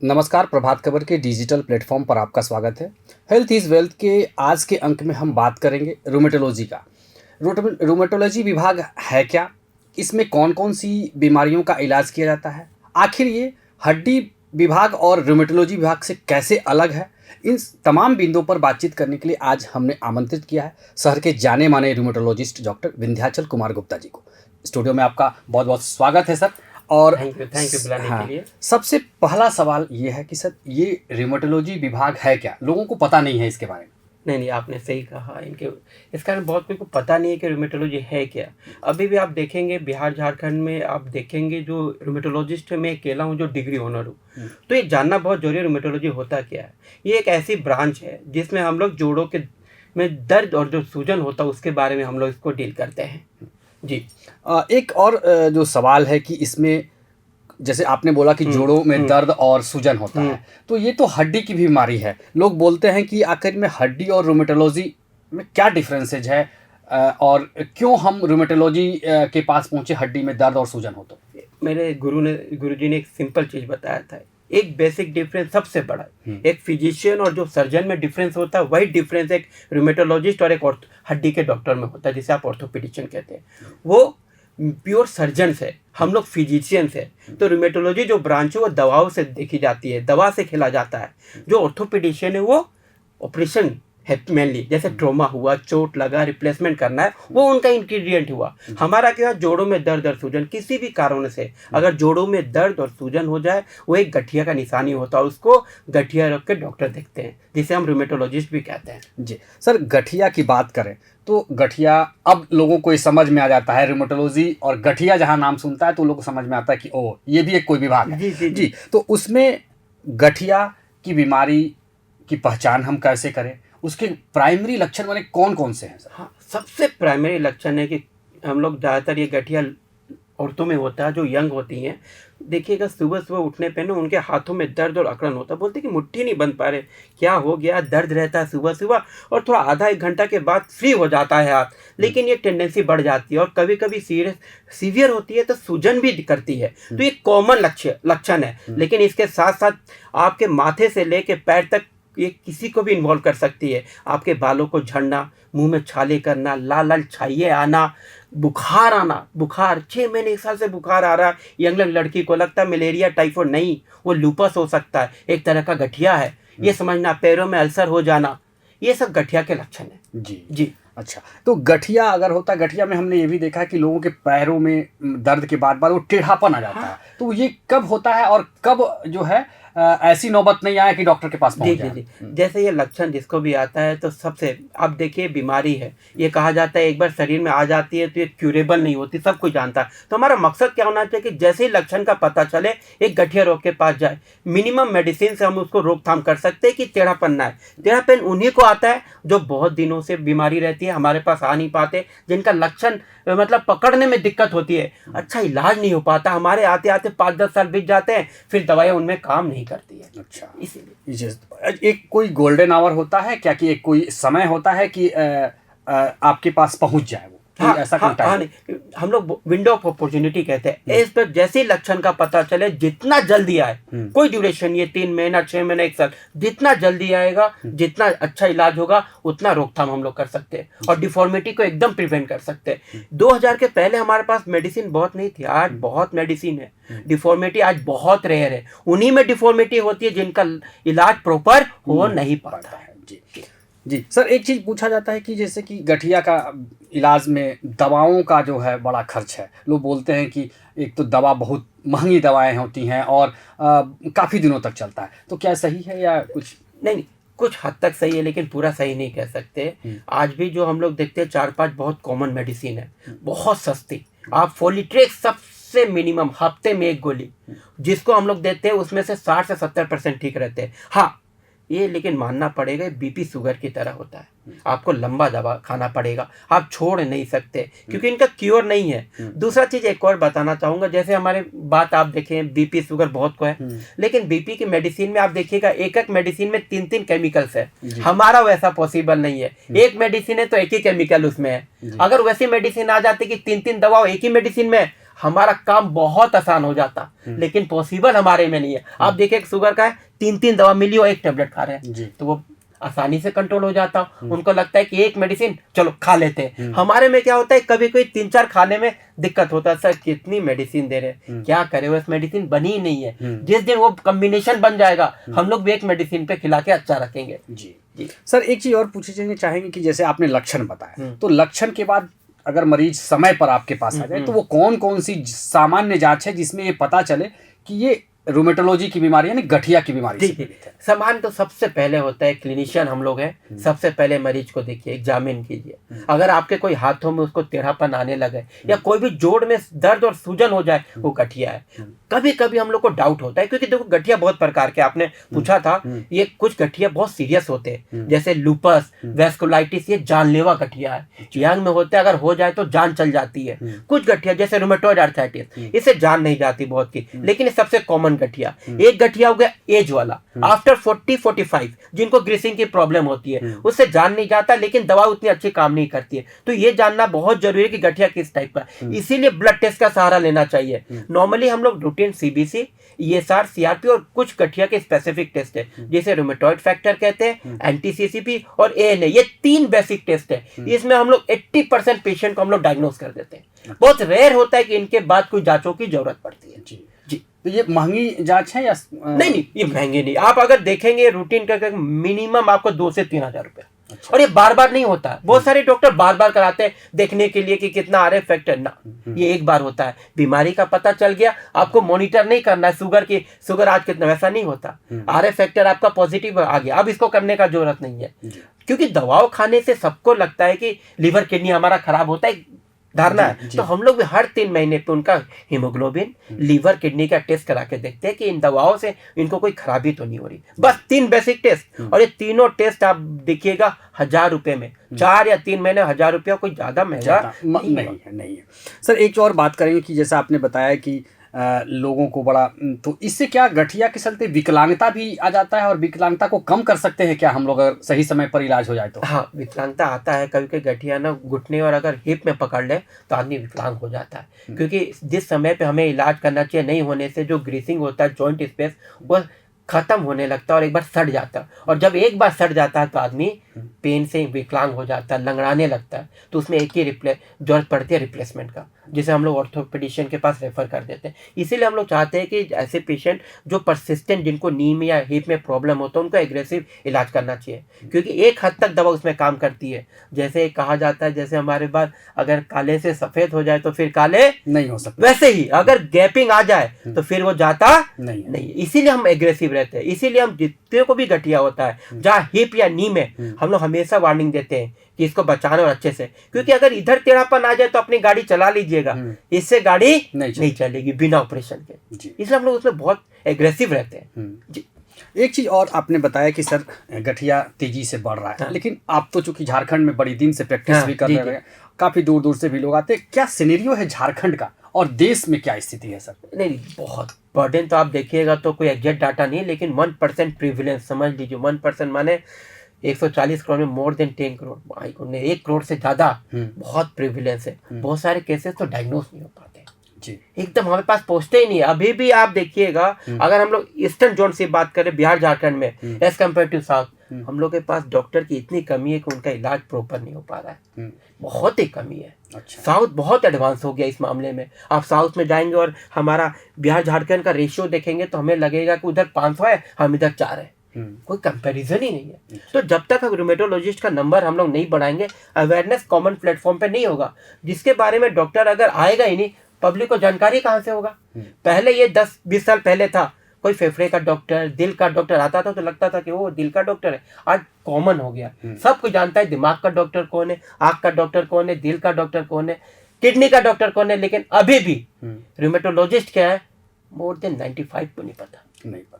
नमस्कार, प्रभात खबर के digital platform पर आपका स्वागत है। हेल्थ इज़ वेल्थ के आज के अंक में हम बात करेंगे रूमेटोलॉजी का। रूमेटोलॉजी विभाग है क्या? इसमें कौन-कौन सी बीमारियों का इलाज किया जाता है? आखिर ये हड्डी विभाग और रूमेटोलॉजी विभाग से कैसे अलग है? इन तमाम बिंदुओं पर बातचीत करने के लिए आज हमने आमंत्रित किया है शहर के जाने-माने रूमेटोलॉजिस्ट डॉक्टर विंध्याचल कुमार गुप्ता जी को। स्टूडियो में आपका बहुत-बहुत स्वागत है सर। और थैंक यू बुलाने के लिए। सबसे पहला सवाल ये है कि सर ये रूमेटोलॉजी विभाग है क्या? लोगों को पता नहीं है इसके बारे में। नहीं, आपने सही कहा। इसका कारण बहुत कोई को पता नहीं है कि रूमेटोलॉजी है क्या। अभी भी आप देखेंगे बिहार झारखंड में, आप देखेंगे जो रूमेटोलॉजिस्ट है, मैं अकेला हूँ जो डिग्री ऑनर हूँ। तो ये जानना बहुत जरूरी है रूमेटोलॉजी होता क्या है। ये एक ऐसी ब्रांच है जिसमें हम लोग जोड़ों के में दर्द और जो सूजन होता है उसके बारे में हम लोग इसको डील करते हैं जी। एक और जो सवाल है कि इसमें जैसे आपने बोला कि जोड़ों में दर्द और सूजन होता है, तो ये तो हड्डी की बीमारी है। लोग बोलते हैं कि आखिर में हड्डी और रूमेटोलॉजी में क्या डिफरेंसेज है और क्यों हम रूमेटोलॉजी के पास पहुंचे हड्डी में दर्द और सूजन हो तो? मेरे गुरुजी ने एक सिंपल चीज़ बताया था। एक बेसिक डिफरेंस सबसे बड़ा है, एक फिजिशियन और जो सर्जन में डिफरेंस होता है, वही डिफरेंस एक रूमेटोलॉजिस्ट और एक हड्डी के डॉक्टर में होता है, जिसे आप ऑर्थोपेडिशियन कहते हैं। वो प्योर सर्जन है, हम लोग फिजिशियंस है। तो रूमेटोलॉजी जो ब्रांच है वो दवाओं से देखी जाती है, दवा से खेला जाता है। जो ऑर्थोपेडिशियन है वो ऑपरेशन है मेनली, जैसे ट्रोमा हुआ, चोट लगा, रिप्लेसमेंट करना है, वो उनका इंग्रेडिएंट हुआ। हमारा क्या, जोड़ों में दर्द और सूजन किसी भी कारण से अगर जोड़ों में दर्द और सूजन हो जाए, वो एक गठिया का निशानी होता है, उसको गठिया रोग के डॉक्टर देखते हैं, जिसे हम रूमेटोलॉजिस्ट भी कहते हैं जी। सर, गठिया की बात करें तो गठिया अब लोगों को समझ में आ जाता है। रूमेटोलॉजी और गठिया जहाँ नाम सुनता है तो लोगों को समझ में आता है कि ओह, ये भी एक कोई विभाग है। जी। तो उसमें गठिया की बीमारी की पहचान हम कैसे करें? उसके प्राइमरी लक्षण माने कौन कौन से हैं सर? हाँ, सबसे प्राइमरी लक्षण है कि हम लोग ज़्यादातर ये गठिया औरतों में होता है जो यंग होती हैं। देखिएगा सुबह सुबह उठने पे ना उनके हाथों में दर्द और अकड़न होता है, बोलते कि मुट्ठी नहीं बंध पा रहे, क्या हो गया, दर्द रहता है सुबह सुबह और थोड़ा आधा एक घंटा के बाद फ्री हो जाता है हाथ, लेकिन ये टेंडेंसी बढ़ जाती है और कभी कभी सीवियर होती है तो सूजन भी करती है। तो ये कॉमन लक्षण है, लेकिन इसके साथ साथ आपके माथे से लेके पैर तक ये किसी को भी इन्वॉल्व कर सकती है। आपके बालों को झड़ना, मुंह में छाले करना, लाल लाल छाइये आना, बुखार आना, बुखार 6 महीने 1 साल से बुखार आ रहा है, यंग लड़की को लगता है मलेरिया टाइफाइड नहीं, वो लूपस हो सकता है, एक तरह का गठिया है, ये समझना। पैरों में अल्सर हो जाना, ये सब गठिया के लक्षण है जी जी। अच्छा, तो गठिया अगर होता है, गठिया में हमने ये भी देखा है कि लोगों के पैरों में दर्द के बाद वो टेढ़ापन आ जाता है। तो ये कब होता है और कब जो है ऐसी नौबत नहीं आए कि डॉक्टर के पास पहुंच जाए? जी। जैसे ये लक्षण जिसको भी आता है तो सबसे, आप देखिए बीमारी है, ये कहा जाता है एक बार शरीर में आ जाती है तो ये क्यूरेबल नहीं होती, सब कुछ जानता है। तो हमारा मकसद क्या होना चाहिए कि जैसे ही लक्षण का पता चले एक गठिया रोग के पास जाए। मिनिमम मेडिसिन से हम उसको रोकथाम कर सकते हैं कि टेढ़ापन ना है। टेढ़ापन उन्हीं को आता है जो बहुत दिनों से बीमारी रहती है, हमारे पास आ नहीं पाते, जिनका लक्षण मतलब पकड़ने में दिक्कत होती है, अच्छा इलाज नहीं हो पाता, हमारे आते आते 5-10 साल बीत जाते हैं, फिर दवाइयाँ उनमें काम नहीं करती है। अच्छा, इसीलिए एक कोई गोल्डन आवर होता है क्या कि एक कोई समय होता है कि आपके पास पहुंच जाए वो? ऐसा कोई टाइम? नहीं, हम लोग विंडो ऑफ अपॉर्चुनिटी कहते हैं। इस पर जैसे ही लक्षण का पता चले, जितना जल्दी आए, कोई ड्यूरेशन, ये 3 महीना 6 महीना 1 साल, जितना जल्दी आएगा, जितना अच्छा इलाज होगा, उतना रोकथाम हम लोग कर सकते हैं और डिफॉर्मिटी को एकदम प्रिवेंट कर सकते हैं। 2000 के पहले हमारे पास मेडिसिन बहुत नहीं थी, आज बहुत मेडिसिन है। डिफॉर्मिटी आज बहुत रेयर है, उन्हीं में डिफॉर्मिटी होती है जिनका इलाज प्रॉपर हो नहीं पाता है। जी सर, एक चीज़ पूछा जाता है कि जैसे कि गठिया का इलाज में दवाओं का जो है बड़ा खर्च है। लोग बोलते हैं कि एक तो दवा बहुत महंगी दवाएं होती हैं और काफ़ी दिनों तक चलता है, तो क्या सही है या कुछ? नहीं, कुछ हद तक सही है लेकिन पूरा सही नहीं कह सकते। आज भी जो हम लोग देखते हैं 4-5 बहुत कॉमन मेडिसिन है, बहुत सस्ती। आप फोलिट्रेक्स सबसे मिनिमम हफ्ते में 1 गोली जिसको हम लोग देते हैं, उसमें से 60 से 70% ठीक रहते हैं। हाँ, ये लेकिन मानना पड़ेगा बीपी शुगर की तरह होता है, आपको लंबा दवा खाना पड़ेगा, आप छोड़ नहीं सकते क्योंकि इनका क्योर नहीं है। दूसरा चीज़ एक और बताना चाहूँगा, जैसे हमारे बात आप देखें बीपी शुगर बहुत को है, लेकिन बीपी की मेडिसिन में आप देखिएगा एक एक मेडिसिन में 3-3 केमिकल्स है। हमारा वैसा पॉसिबल नहीं है, एक मेडिसिन है तो एक ही केमिकल उसमें है। अगर वैसी मेडिसिन आ जाती कि 3-3 दवा एक ही मेडिसिन में, हमारा काम बहुत आसान हो जाता, लेकिन पॉसिबल हमारे में नहीं है। आप देखिए शुगर का है, 3 दवा मिली और 1 टेबलेट खा रहे हैं, तो वो आसानी से कंट्रोल हो जाता। उनको लगता है कि एक मेडिसिन चलो खा लेते हैं। हमारे में क्या होता है, कभी कोई 3-4 खाने में दिक्कत होता है, सर कितनी मेडिसिन दे रहे हैं, क्या करें, वो मेडिसिन बनी ही नहीं है। जिस दिन वो कॉम्बिनेशन बन जाएगा, हम लोग भी एक मेडिसिन पे खिला के अच्छा रखेंगे। जी जी सर, एक चीज और पूछना चाहेंगे कि जैसे आपने लक्षण बताया, तो लक्षण के बाद अगर मरीज समय पर आपके पास आ जाए तो वो कौन कौन सी सामान्य जांच है जिसमें ये पता चले कि ये रूमेटोलॉजी की बीमारी यानी गठिया की बीमारी से पीड़ित है? सामान तो सबसे पहले होता है, क्लिनिशियन हम लोग हैं, सबसे पहले मरीज को देखिए, एग्जामिन कीजिए। अगर आपके कोई हाथों में उसको टेढ़ापन आने लगे या कोई भी जोड़ में दर्द और सूजन हो जाए, वो गठिया है। कभी कभी हम लोग को डाउट होता है, क्योंकि देखो गठिया बहुत प्रकार के, आपने पूछा था, ये कुछ गठिया बहुत सीरियस होते हैं, जैसे लूपस, वेस्कुलाइटिस, ये जानलेवा गठिया है, यंग में होते हैं, अगर हो जाए तो जान चल जाती है। कुछ गठिया जैसे रूमेटॉइड आर्थराइटिस, इससे जान नहीं जाती बहुत की, लेकिन ये सबसे कॉमन गठिया। एक गठिया हो गया एज वाला, आफ्टर 40-45, जिनको ग्रीसिंग की प्रॉब्लम होती है, उससे जान नहीं जाता, लेकिन दवा उतनी अच्छी काम नहीं करती है। तो ये जानना बहुत जरूरी है कि गठिया किस टाइप का, इसीलिए ब्लड टेस्ट का सहारा लेना चाहिए। नॉर्मली हम लोग रूटीन सीबीसी, ईएसआर, सीआरपी और कुछ गठिया के स्पेसिफिक टेस्ट है, जैसे रूमेटॉइड फैक्टर कहते हैं, एंटी-सीसीपी और एएनए, ये 3 बेसिक टेस्ट है। इसमें हम लोग 80% पेशेंट को हम लोग डायग्नोस कर देते हैं। बहुत रेयर होता है कि इनके बाद कोई जांचों की जरूरत पड़ती है। जी जी, तो ये महंगी जांच है या नहीं, ये महंगे नहीं। आप अगर देखेंगे रूटीन का मिनिमम आपको 2 से 3 हजार रुपया। अच्छा। और ये बार बार नहीं होता है, बहुत सारे डॉक्टर बार बार कराते हैं देखने के लिए कि कितना आ रहा है फैक्टर ना, ये एक बार होता है। बीमारी का पता चल गया, आपको मॉनिटर नहीं करना है शुगर आज कितना, वैसा नहीं होता। आर फैक्टर आपका पॉजिटिव आ गया, अब इसको करने का जरूरत नहीं है, क्योंकि दवाओं खाने से सबको लगता है कि लीवर किडनी हमारा खराब होता है, धारणा है। तो हम लोग भी हर 3 महीने पे उनका हीमोग्लोबिन, लीवर, किडनी का टेस्ट करा के देखते हैं कि इन दवाओं से इनको कोई खराबी तो नहीं हो रही। बस 3 बेसिक टेस्ट, और ये तीनों टेस्ट आप देखिएगा 1000 रुपए में, 4 या 3 महीने 1000 रुपया, कोई ज्यादा महंगा नहीं है। सर एक और बात करेंगे कि जैसा आपने बताया कि लोगों को बड़ा, तो इससे क्या गठिया के चलते विकलांगता भी आ जाता है, और विकलांगता को कम कर सकते हैं क्या हम लोग अगर सही समय पर इलाज हो जाए तो? हाँ, विकलांगता आता है कभी कभी। गठिया ना घुटने और अगर हिप में पकड़ ले तो आदमी विकलांग हो जाता है, क्योंकि जिस समय पे हमें इलाज करना चाहिए नहीं होने से जो ग्रीसिंग होता है जॉइंट स्पेस, वो खत्म होने लगता है और एक बार सड़ जाता है। और जब एक बार सड़ जाता है तो आदमी पेन से विकलांग हो जाता है, लंगड़ाने लगता है। तो उसमें एक ही जरूरत पड़ती है रिप्लेसमेंट का, जिसे हम लोग ऑर्थोपेडिशियन के पास रेफर कर देते हैं। इसीलिए हम लोग चाहते हैं कि ऐसे पेशेंट जो परसिस्टेंट, जिनको नी में या हिप में प्रॉब्लम होता है, उनको एग्रेसिव इलाज करना चाहिए, क्योंकि एक हद तक दवा उसमें काम करती है। जैसे कहा जाता है, जैसे हमारे बाल अगर काले से सफेद हो जाए तो फिर काले नहीं हो सकते, वैसे ही अगर गैपिंग आ जाए तो फिर वो जाता नहीं। इसीलिए हम एग्रेसिव रहते हैं। इसीलिए हम जितने को भी गठिया होता है, जहाँ हिप या नी में, हम लोग हमेशा वार्निंग देते हैं कि इसको बचाना और अच्छे से, क्योंकि अगर इधर टेढ़ापन आ जाए तो अपनी गाड़ी चला लीजिएगा, इससे गाड़ी नहीं चलेगी बिना ऑपरेशन के। इसलिए हम लोग उसमें बहुत एग्रेसिव रहते हैं। जी। एक चीज और आपने बताया कि सर गठिया तेजी से बढ़ रहा है, लेकिन आप तो चूंकि झारखंड में बड़ी दिन से प्रैक्टिस भी कर रहे हैं, काफी दूर दूर से भी लोग आते हैं, क्या सिनेरियो है झारखंड का और देश में क्या स्थिति है सर? नहीं, बहुत बर्डन तो आप देखिएगा तो कोई एग्जैक्ट डाटा नहीं, लेकिन 1% प्रिविलेंस समझ लीजिए। 1% माने 140 करोड़ में मोर देन 10 करोड़, 1 करोड़ से ज्यादा बहुत प्रिविलेंस है। बहुत सारे केसेस तो डायग्नोस नहीं हो पाते जी, एकदम हमारे पास पहुंचते ही नहीं है। अभी भी आप देखिएगा, अगर हम लोग ईस्टर्न जोन से बात करें, बिहार झारखंड में एज कम्पेयर टू साउथ, हम लोग के पास डॉक्टर की इतनी कमी है कि उनका इलाज प्रॉपर नहीं हो पा रहा है, बहुत ही कमी है। अच्छा। साउथ बहुत एडवांस हो गया इस मामले में। आप साउथ में जाएंगे और हमारा बिहार झारखंड का रेशियो देखेंगे तो हमें लगेगा कि उधर 500 है, हम इधर 4 है, कोई कंपैरिजन ही नहीं है। तो जब तक रूमेटोलॉजिस्ट का नंबर हम लोग नहीं बढ़ाएंगे, अवेयरनेस कॉमन प्लेटफॉर्म पे नहीं होगा, जिसके बारे में डॉक्टर अगर आएगा ही नहीं, पब्लिक को जानकारी कहाँ से होगा? पहले ये 10-20 साल पहले था, कोई फेफड़े का डॉक्टर, दिल का डॉक्टर आता था तो लगता था कि वो दिल का डॉक्टर है। आज कॉमन हो गया, सब कुछ जानता है दिमाग का डॉक्टर कौन है, आंख का डॉक्टर कौन है, दिल का डॉक्टर कौन है, किडनी का डॉक्टर कौन है। लेकिन अभी भी रूमेटोलॉजिस्ट क्या है, मोर देन 95 को नहीं पता,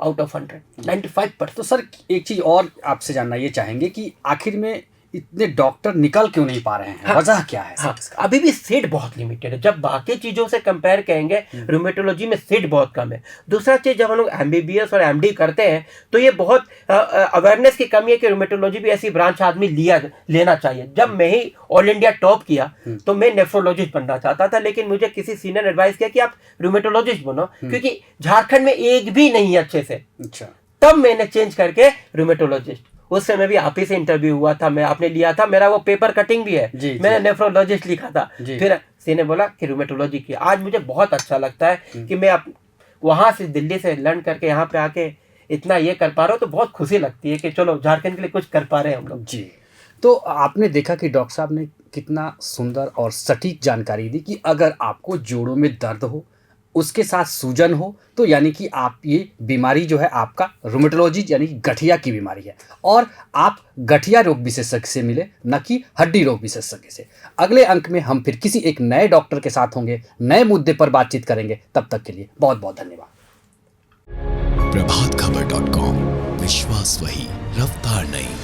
आउट ऑफ 100 95%। तो सर एक चीज और आपसे जानना ये चाहेंगे कि आखिर में इतने डॉक्टर निकल क्यों नहीं पा रहे हैं? हाँ, वजह क्या है? हाँ, अभी भी सीट बहुत लिमिटेड है। जब बाकी चीज़ों से कंपेयर करेंगे रूमेटोलॉजी में सीट बहुत कम है। दूसरा चीज़, जब हम लोग एमबीबीएस और एमडी करते हैं तो ये बहुत अवेयरनेस की कमी है कि रूमेटोलॉजी भी ऐसी ब्रांच आदमी लेना चाहिए। जब मैं ही ऑल इंडिया टॉप किया तो मैं नेफ्रोलॉजिस्ट बनना चाहता था, लेकिन मुझे किसी सीनियर एडवाइस किया कि आप रूमेटोलॉजिस्ट बनो, क्योंकि झारखंड में एक भी नहीं है अच्छे से। अच्छा, तब मैंने चेंज करके रूमेटोलॉजिस्ट, उस समय भी आप ही से इंटरव्यू हुआ था, मैं आपने लिया था, मेरा वो पेपर कटिंग भी है, मैंने नेफ्रोलॉजिस्ट लिखा था। फिर सी ने बोला कि रूमेटोलॉजी किया। आज मुझे बहुत अच्छा लगता है कि मैं वहां से दिल्ली से लर्न करके यहाँ पे आके इतना ये कर पा रहा हूँ, तो बहुत खुशी लगती है कि चलो झारखंड के लिए कुछ कर पा रहे हैं हम लोग। जी। तो आपने देखा कि डॉक्टर साहब ने कितना सुंदर और सटीक जानकारी दी कि अगर आपको जोड़ों में दर्द हो, उसके साथ सूजन हो, तो यानी कि आप ये बीमारी जो है आपका रूमेटोलॉजी यानी कि गठिया की बीमारी है, और आप गठिया रोग विशेषज्ञ से मिले, न कि हड्डी रोग विशेषज्ञ से। अगले अंक में हम फिर किसी एक नए डॉक्टर के साथ होंगे, नए मुद्दे पर बातचीत करेंगे। तब तक के लिए बहुत बहुत धन्यवाद। प्रभातखबर.com, विश्वास वही, रफ्तार नहीं।